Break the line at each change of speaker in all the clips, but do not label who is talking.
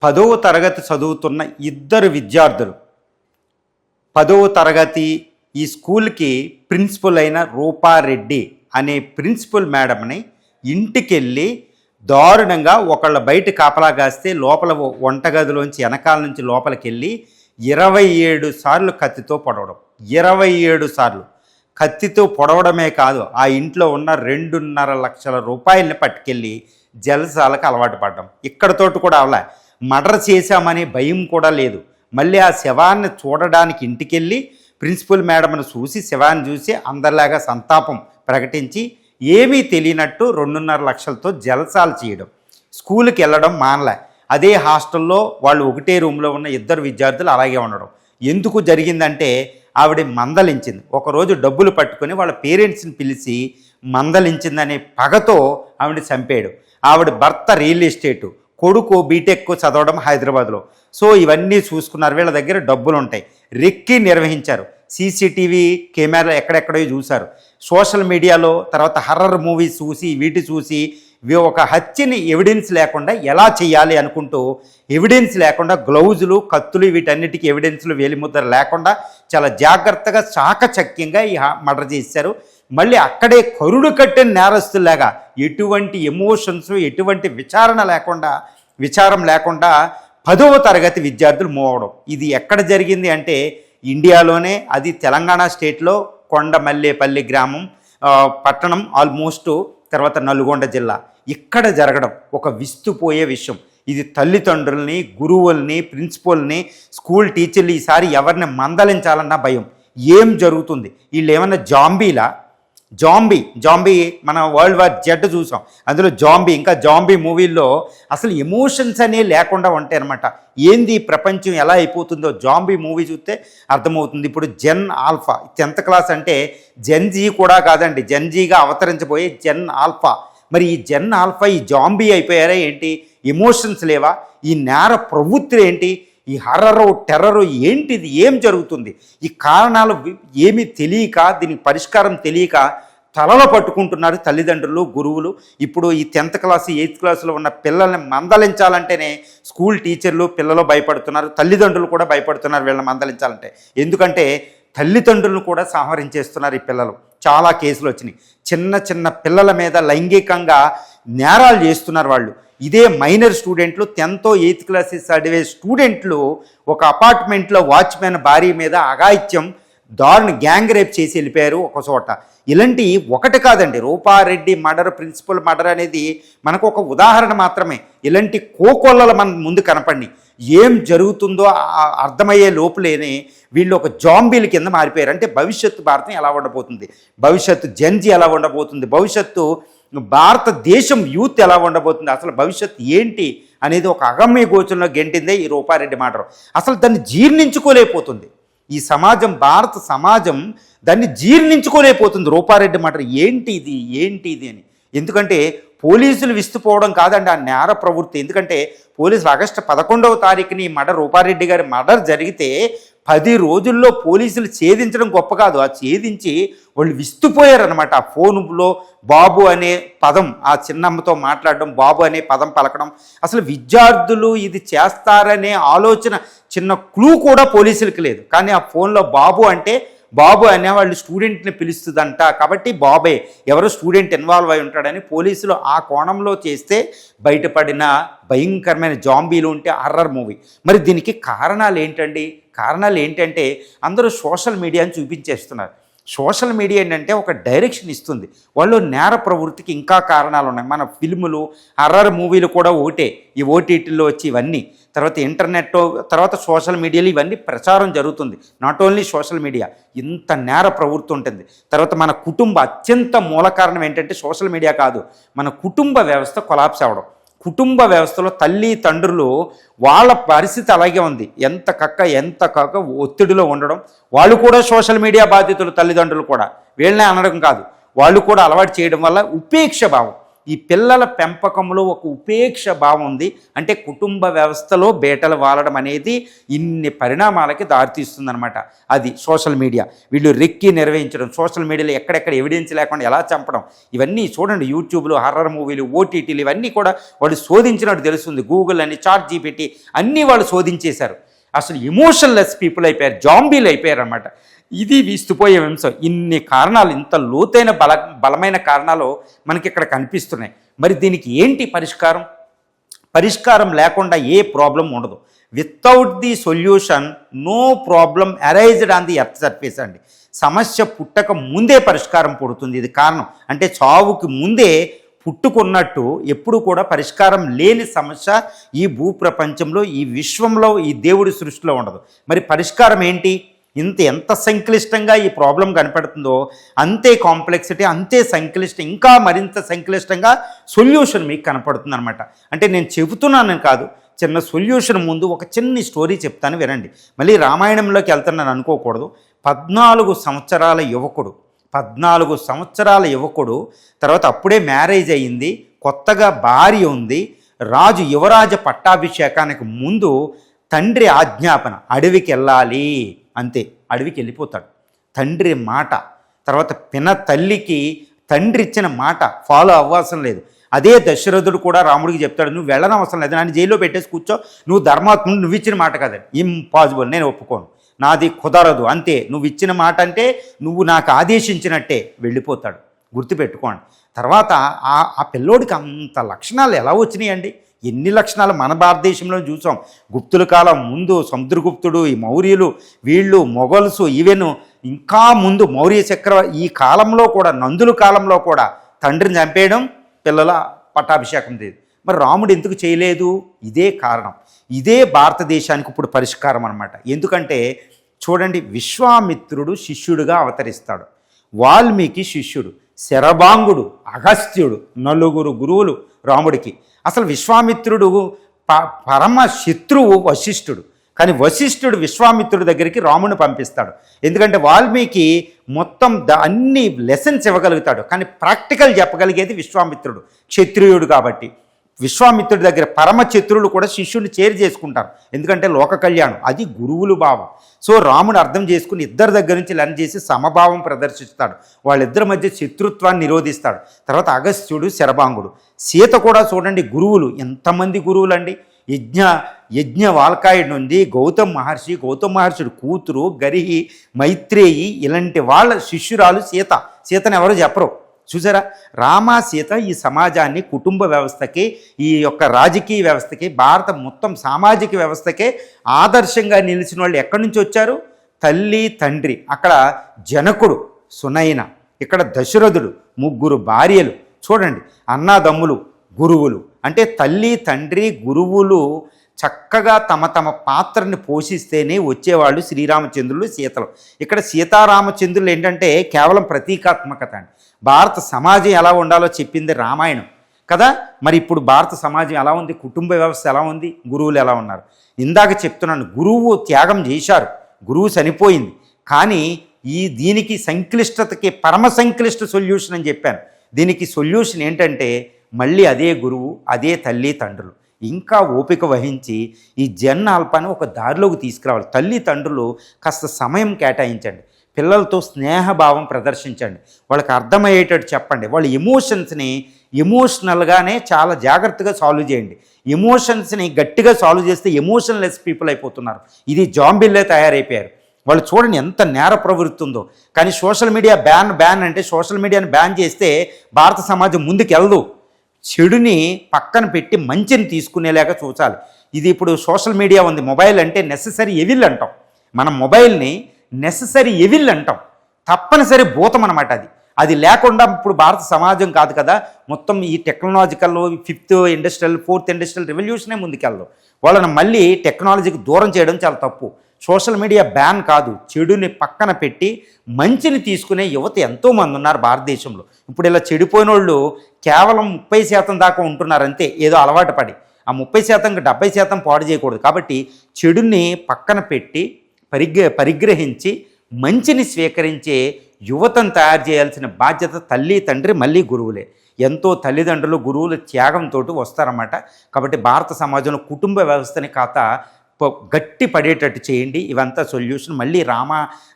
10వ తరగతి చదువుతున్న ఇద్దరు విద్యార్థులు 10వ తరగతి ఈ స్కూల్కి ప్రిన్సిపల్ అయిన రూపారెడ్డి అనే ప్రిన్సిపల్ మేడంని ఇంటికెళ్ళి దారుణంగా ఒకళ్ళ బయట కాపలా కాస్తే లోపల వంటగదిలోంచి వెనకాల నుంచి లోపలికి వెళ్ళి 27 సార్లు కత్తితో పొడవడం. 27 సార్లు కత్తితో పొడవడమే కాదు, ఆ ఇంట్లో ఉన్న 2.5 లక్షల రూపాయలని పట్టుకెళ్ళి జల్సాలకు అలవాటు పడ్డం. ఇక్కడతోటి కూడా అవలే, మర్డర్ చేశామనే భయం కూడా లేదు. మళ్ళీ ఆ శవాన్ని చూడడానికి ఇంటికెళ్ళి ప్రిన్సిపల్ మేడంను చూసి శవాన్ని చూసి అందరిలాగా సంతాపం ప్రకటించి ఏమీ తెలియనట్టు 2.5 లక్షలతో జలసాలు చేయడం. స్కూల్కి వెళ్ళడం మానలే. అదే హాస్టల్లో వాళ్ళు ఒకటే రూమ్లో ఉన్న ఇద్దరు విద్యార్థులు అలాగే ఉండడం. ఎందుకు జరిగిందంటే ఆవిడ మందలించింది. ఒకరోజు డబ్బులు పట్టుకొని వాళ్ళ పేరెంట్స్ని పిలిచి మందలించిందనే పగతో ఆవిడ చంపాడు. ఆవిడ భర్త రియల్ ఎస్టేటు, కొడుకు బీటెక్ చదవడం హైదరాబాద్లో. సో ఇవన్నీ చూసుకున్నారు. వీళ్ళ దగ్గర డబ్బులు ఉంటాయి. రెక్కి నిర్వహించారు. సీసీటీవీ కెమెరాలు ఎక్కడెక్కడో చూశారు. సోషల్ మీడియాలో తర్వాత హర్రర్ మూవీస్ చూసి వీటి చూసి ఒక హత్యని ఎవిడెన్స్ లేకుండా ఎలా చేయాలి అనుకుంటూ ఎవిడెన్స్ లేకుండా గ్లౌజులు కత్తులు వీటన్నిటికీ ఎవిడెన్స్లు వేలిముద్ర లేకుండా చాలా జాగ్రత్తగా చాకచక్యంగా ఈ మర్డర్ చేశారు. మళ్ళీ అక్కడే కరుడు కట్టిన నేరస్తులాగా ఎటువంటి ఎమోషన్స్ ఎటువంటి విచారం లేకుండా 10వ తరగతి విద్యార్థులు మూవ్ అవడం. ఇది ఎక్కడ జరిగింది అంటే ఇండియాలోనే, అది తెలంగాణ స్టేట్లో కొండమల్లేపల్లి గ్రామం పట్టణం ఆల్మోస్ట్, తర్వాత నల్గొండ జిల్లా. ఇక్కడ జరగడం ఒక విస్తుపోయే విషయం. ఇది తల్లిదండ్రుల్ని, గురువుల్ని, ప్రిన్సిపల్ని, స్కూల్ టీచర్లు ఈసారి ఎవరిని మందలించాలన్న భయం. ఏం జరుగుతుంది? వీళ్ళు ఏమన్నా జాంబీ మన వరల్డ్ వార్ Z చూసాం, అందులో ఇంకా జాంబీ మూవీల్లో అసలు ఎమోషన్స్ అనే లేకుండా ఉంటాయి అనమాట. ఏంది ప్రపంచం ఎలా అయిపోతుందో జాంబీ మూవీ చూస్తే అర్థమవుతుంది. ఇప్పుడు జెన్ ఆల్ఫా 10th క్లాస్ అంటే జెన్జీ కూడా కాదండి, జెన్జీగా అవతరించబోయే జెన్ ఆల్ఫా. మరి ఈ జెన్ ఆల్ఫా ఈ జాంబీ అయిపోయారా ఏంటి? ఎమోషన్స్ లేవా? ఈ నేర ప్రవృత్తులు ఏంటి? ఈ హర్రరు టెర్రరు ఏంటిది? ఏం జరుగుతుంది? ఈ కారణాలు ఏమీ తెలియక, దీనికి పరిష్కారం తెలియక తలలో పట్టుకుంటున్నారు తల్లిదండ్రులు, గురువులు. ఇప్పుడు ఈ 10th క్లాస్ 8th క్లాసులో ఉన్న పిల్లల్ని మందలించాలంటేనే స్కూల్ టీచర్లు పిల్లలు భయపడుతున్నారు, తల్లిదండ్రులు కూడా భయపడుతున్నారు వీళ్ళని మందలించాలంటే. ఎందుకంటే తల్లిదండ్రులను కూడా సంహరించేస్తున్నారు ఈ పిల్లలు. చాలా కేసులు వచ్చినాయి. చిన్న పిల్లల మీద లైంగికంగా నేరాలు చేస్తున్నారు వాళ్ళు. ఇదే మైనర్ స్టూడెంట్లు 10th 8th క్లాసెస్ చదివే స్టూడెంట్లు ఒక అపార్ట్మెంట్లో వాచ్మెన్ భార్య మీద అఘాయిత్యం దారుణ గ్యాంగ్ రేప్ చేసి వెళ్ళిపోయారు ఒక చోట. ఇలాంటి ఒకటి కాదండి, రూపారెడ్డి మర్డర్, ప్రిన్సిపల్ మర్డర్ అనేది మనకు ఒక ఉదాహరణ మాత్రమే. ఇలాంటి కోకొల్లలు మన ముందు కనపడి ఏం జరుగుతుందో అర్థమయ్యే లోపులేనే వీళ్ళు ఒక జాంబీల కింద మారిపోయారు. అంటే భవిష్యత్తు భారతం ఎలా ఉండబోతుంది, భవిష్యత్తు జెన్జీ ఎలా ఉండబోతుంది, భవిష్యత్తు భారతదేశం యూత్ ఎలా ఉండబోతుంది, అసలు భవిష్యత్తు ఏంటి అనేది ఒక అగమ్య గోచరంలో గెంటిందే ఈ రూపారెడ్డి మర్డర్. అసలు దాన్ని జీర్ణించుకోలేకపోతుంది ఈ సమాజం, భారత సమాజం దాన్ని జీర్ణించుకోలేకపోతుంది. రూపారెడ్డి మర్డర్ ఏంటి ఇది అని. ఎందుకంటే పోలీసులు విస్తుపోవడం కాదండి ఆ నేర ప్రవృత్తి. ఎందుకంటే పోలీసులు ఆగస్టు 11వ తారీఖుని ఈ రూపారెడ్డి గారి మర్డర్ జరిగితే 10 రోజుల్లో పోలీసులు ఛేదించడం గొప్ప కాదు, ఆ ఛేదించి వాళ్ళు విస్తుపోయారనమాట. ఆ ఫోన్లో బాబు అనే పదం, ఆ చిన్నమ్మతో మాట్లాడడం, బాబు అనే పదం పలకడం, అసలు విద్యార్థులు ఇది చేస్తారనే ఆలోచన చిన్న క్లూ కూడా పోలీసులకి లేదు. కానీ ఆ ఫోన్లో బాబు అనే వాళ్ళు స్టూడెంట్ని పిలుస్తుందంట, కాబట్టి బాబే ఎవరో స్టూడెంట్ ఇన్వాల్వ్ అయి ఉంటాడని పోలీసులు ఆ కోణంలో చేస్తే బయటపడిన భయంకరమైన జాంబీలు ఉంటే హర్రర్ మూవీ. మరి దీనికి కారణాలు ఏంటంటే అందరూ సోషల్ మీడియాని చూపించేస్తున్నారు. సోషల్ మీడియా ఏంటంటే ఒక డైరెక్షన్ ఇస్తుంది. వాళ్ళు నేర ప్రవృత్తికి ఇంకా కారణాలు ఉన్నాయి. మన ఫిల్ములు, హర్రర్ మూవీలు కూడా ఒకటే, ఈ ఓటీటీల్లో వచ్చి ఇవన్నీ, తర్వాత ఇంటర్నెట్, తర్వాత సోషల్ మీడియాలో ఇవన్నీ ప్రచారం జరుగుతుంది. నాట్ ఓన్లీ సోషల్ మీడియా, ఇంత నేర ప్రవృత్తి ఉంటుంది. తర్వాత మన కుటుంబ అత్యంత మూల కారణం ఏంటంటే సోషల్ మీడియా కాదు, మన కుటుంబ వ్యవస్థ కొలాప్స్ అవ్వడం. కుటుంబ వ్యవస్థలో తల్లి తండ్రులు వాళ్ళ పరిస్థితి అలాగే ఉంది. ఎంత కక్క ఒత్తిడిలో ఉండడం. వాళ్ళు కూడా సోషల్ మీడియా బాధితులు, తల్లిదండ్రులు కూడా వీళ్ళనే అనడం కాదు, వాళ్ళు కూడా అలవాటు చేయడం వల్ల ఉపేక్ష భావం. ఈ పిల్లల పెంపకంలో ఒక ఉపేక్ష భావం ఉంది. అంటే కుటుంబ వ్యవస్థలో బేటలు వాలడం అనేది ఇన్ని పరిణామాలకి దారితీస్తుందన్నమాట. అది సోషల్ మీడియా వీళ్ళు రెక్కి నిర్వహించడం, సోషల్ మీడియాలో ఎక్కడెక్కడ ఎవిడెన్స్ లేకుండా ఎలా చంపడం, ఇవన్నీ చూడండి. యూట్యూబ్లో హర్రర్ మూవీలు, ఓటీటీలు ఇవన్నీ కూడా వాళ్ళు శోధించినట్టు తెలుస్తుంది. గూగుల్ అని, ChatGPT అన్నీ వాళ్ళు శోధించేశారు. అసలు ఎమోషన్లెస్ పీపుల్ అయిపోయారు, జాంబీలు అయిపోయారు అన్నమాట. ఇది విస్తుపోయే అంశం. ఇన్ని కారణాలు, ఇంత లోతైన బలమైన కారణాలు మనకి ఇక్కడ కనిపిస్తున్నాయి. మరి దీనికి ఏంటి పరిష్కారం? పరిష్కారం లేకుండా ఏ ప్రాబ్లం ఉండదు. Without the solution no problem arised on the earth surface అండి. సమస్య పుట్టక ముందే పరిష్కారం పుడుతుంది. ఇది కారణం. అంటే చావుకి ముందే పుట్టుకున్నట్టు ఎప్పుడు కూడా పరిష్కారం లేని సమస్య ఈ భూప్రపంచంలో, ఈ విశ్వంలో, ఈ దేవుడి సృష్టిలో ఉండదు. మరి పరిష్కారం ఏంటి? ఎంత సంక్లిష్టంగా ఈ ప్రాబ్లం కనపడుతుందో అంతే కాంప్లెక్సిటీ, అంతే సంక్లిష్టం, ఇంకా మరింత సంక్లిష్టంగా సొల్యూషన్ మీకు కనపడుతుంది అనమాట. అంటే నేను చెబుతున్నానని కాదు, చిన్న సొల్యూషన్ ముందు ఒక చిన్న స్టోరీ చెప్తాను, వినండి. మళ్ళీ రామాయణంలోకి వెళ్తున్నాను అనుకోకూడదు. 14 సంవత్సరాల యువకుడు తర్వాత అప్పుడే మ్యారేజ్ అయ్యింది, కొత్తగా భార్య ఉంది. రాజు యువరాజ పట్టాభిషేకానికి ముందు తండ్రి ఆజ్ఞాపన, అడవికి వెళ్ళాలి అంతే. అడవికి వెళ్ళిపోతాడు. తండ్రి మాట, తర్వాత తల్లికి తండ్రి ఇచ్చిన మాట ఫాలో అవ్వాల్సిన లేదు. అదే దశరథుడు కూడా రాముడికి చెప్తాడు, నువ్వు వెళ్ళనవసరం లేదు, నన్ను జైల్లో పెట్టేసి కూర్చో, నువ్వు ధర్మాత్ముడు, నువ్వు ఇచ్చిన మాట కదండి, ఇంపాసిబుల్, నేను ఒప్పుకోను, నాది కుదరదు, అంతే, నువ్వు ఇచ్చిన మాట అంటే నువ్వు నాకు ఆదేశించినట్టే, వెళ్ళిపోతాడు. గుర్తుపెట్టుకోండి. తర్వాత ఆ పిల్లోడికి అంత లక్షణాలు ఎలా వచ్చినాయండి? ఎన్ని లక్షణాలు మన భారతదేశంలో చూసాం. గుప్తుల కాలం ముందు సముద్రగుప్తుడు, ఈ మౌర్యులు, వీళ్ళు మొఘల్స్, ఈవెన్ ఇంకా ముందు మౌర్య ఈ కాలంలో కూడా, నందుల కాలంలో కూడా తండ్రిని చంపేయడం, పిల్లల పట్టాభిషేకం లేదు. మరి రాముడు ఎందుకు చేయలేదు? ఇదే కారణం. ఇదే భారతదేశానికి ఇప్పుడు పరిష్కారం అన్నమాట. ఎందుకంటే చూడండి, విశ్వామిత్రుడు శిష్యుడిగా అవతరిస్తాడు, వాల్మీకి శిష్యుడు, శరభాంగుడు, అగస్త్యుడు, 4 గురువులు రాముడికి. అసలు విశ్వామిత్రుడు పరమ శత్రువు వశిష్ఠుడు. కానీ వశిష్ఠుడు విశ్వామిత్రుడి దగ్గరికి రాముని పంపిస్తాడు. ఎందుకంటే వాల్మీకి మొత్తం అన్ని లెసన్స్ ఇవ్వగలుగుతాడు, కానీ ప్రాక్టికల్ చెప్పగలిగేది విశ్వామిత్రుడు, క్షత్రియుడు కాబట్టి. విశ్వామిత్రుడి దగ్గర పరమ శత్రువులు కూడా శిష్యుడిని చేరి చేసుకుంటారు, ఎందుకంటే లోక కళ్యాణం, అది గురువులు భావం. సో రాముడు అర్థం చేసుకుని ఇద్దరి దగ్గర నుంచి లర్న్ చేసి సమభావం ప్రదర్శిస్తాడు, వాళ్ళిద్దరి మధ్య శత్రుత్వాన్ని నిరోధిస్తాడు. తర్వాత అగస్త్యుడు, శరభాంగుడు, సీత కూడా చూడండి, గురువులు. ఎంతమంది గురువులు అండి! యజ్ఞ వాల్కాయుడి నుండి గౌతమ్ మహర్షుడు కూతురు గరిహి, మైత్రేయి, ఇలాంటి వాళ్ళ శిష్యురాలు సీత. సీతను ఎవరు చెప్పరు, చూసారా? రామ సీత ఈ సమాజాన్ని, కుటుంబ వ్యవస్థకి, ఈ యొక్క రాజకీయ వ్యవస్థకి, భారత మొత్తం సామాజిక వ్యవస్థకే ఆదర్శంగా నిలిచిన వాళ్ళు ఎక్కడి నుంచి వచ్చారు? తల్లి తండ్రి. అక్కడ జనకుడు, సునైన, ఇక్కడ దశరథుడు, 3 భార్యలు. చూడండి, అన్నాదమ్ములు, గురువులు. అంటే తల్లి తండ్రి గురువులు చక్కగా తమ పాత్రని పోషిస్తేనే వచ్చేవాళ్ళు శ్రీరామచంద్రులు, సీతలు. ఇక్కడ సీతారామచంద్రులు ఏంటంటే కేవలం ప్రతీకాత్మకత అండి. భారత సమాజం ఎలా ఉండాలో చెప్పింది రామాయణం కదా. మరి ఇప్పుడు భారత సమాజం ఎలా ఉంది, కుటుంబ వ్యవస్థ ఎలా ఉంది, గురువులు ఎలా ఉన్నారు? ఇందాక చెప్తున్నాను, గురువు త్యాగం చేశారు, గురువు చనిపోయింది. కానీ దీనికి సంక్లిష్టతకి పరమ సంక్లిష్ట సొల్యూషన్ అని చెప్పాను. దీనికి సొల్యూషన్ ఏంటంటే మళ్ళీ అదే గురువు, అదే తల్లి తండ్రులు. ఇంకా ఓపిక వహించి ఈ జన్నాల్పాన్ని ఒక దారిలోకి తీసుకురావాలి. తల్లిదండ్రులు కాస్త సమయం కేటాయించండి, పిల్లలతో స్నేహభావం ప్రదర్శించండి, వాళ్ళకి అర్థమయ్యేటట్టు చెప్పండి. వాళ్ళ ఎమోషనల్గానే చాలా జాగ్రత్తగా సాల్వ్ చేయండి. ఎమోషన్స్ని గట్టిగా సాల్వ్ చేస్తే ఎమోషన్లెస్ పీపుల్ అయిపోతున్నారు. ఇది జాంబిల్లే తయారైపోయారు. వాళ్ళు చూడండి ఎంత నేర ప్రవృత్తి ఉందో. కానీ సోషల్ మీడియా బ్యాన్ అంటే సోషల్ మీడియాని బ్యాన్ చేస్తే భారత సమాజం ముందుకు వెళ్ళదు. చెడుని పక్కన పెట్టి మంచిని తీసుకునేలాగా చూసాలి. ఇది ఇప్పుడు సోషల్ మీడియా ఉంది, మొబైల్ అంటే నెససరీ ఎవిల్ అంటాం. మనం మొబైల్ని నెససరీ ఎవిల్ అంటాం, తప్పనిసరి భూతం అనమాట. అది లేకుండా ఇప్పుడు భారత సమాజం కాదు కదా. మొత్తం ఈ technological 5th industrial 4th industrial రెవల్యూషనే ముందుకెళ్ళదు. వాళ్ళని మళ్ళీ టెక్నాలజీకి దూరం చేయడం చాలా తప్పు. సోషల్ మీడియా బ్యాన్ కాదు, చెడుని పక్కన పెట్టి మంచిని తీసుకునే యువత ఎంతోమంది ఉన్నారు భారతదేశంలో. ఇప్పుడు ఇలా చెడిపోయిన వాళ్ళు కేవలం 30% దాకా ఉంటున్నారు అంతే, ఏదో అలవాటు పడి. ఆ 30%కి 70% పాడు చేయకూడదు. కాబట్టి చెడుని పక్కన పెట్టి పరిగ్రహించి మంచిని స్వీకరించే యువతను తయారు చేయాల్సిన బాధ్యత తల్లి తండ్రి మళ్ళీ గురువులే. ఎంతో తల్లిదండ్రులు గురువుల త్యాగంతో వస్తారన్నమాట. కాబట్టి భారత సమాజంలో కుటుంబ వ్యవస్థని గట్టి పడేటట్టు చేయండి. ఇవంతా సొల్యూషన్. మళ్ళీ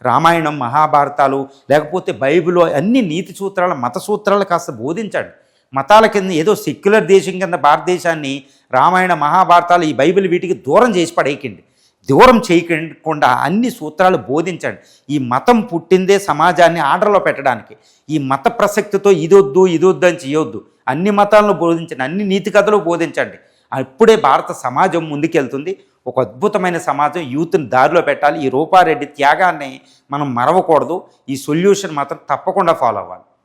రామాయణం, మహాభారతాలు, లేకపోతే బైబిల్, అన్ని నీతి సూత్రాలు, మత సూత్రాలు కాస్త బోధించండి. మతాల కింద ఏదో సెక్యులర్ దేశం కింద భారతదేశాన్ని రామాయణ, మహాభారతాలు, ఈ బైబిల్ వీటికి దూరం చేసి పడేయకండి. దూరం చేయకుండా అన్ని సూత్రాలు బోధించండి. ఈ మతం పుట్టిందే సమాజాన్ని ఆర్డర్లో పెట్టడానికి. ఈ మత ప్రసక్తితో ఇదొద్దు అని చేయొద్దు. అన్ని మతాలను బోధించండి, అన్ని నీతి కథలు బోధించండి. అప్పుడే భారత సమాజం ముందుకెళ్తుంది. ఒక అద్భుతమైన సమాజం, యూత్ని దారిలో పెట్టాలి. ఈ రూపారెడ్డి త్యాగాన్ని మనం మరవకూడదు. ఈ సొల్యూషన్ మాత్రం తప్పకుండా ఫాలో అవ్వాలి.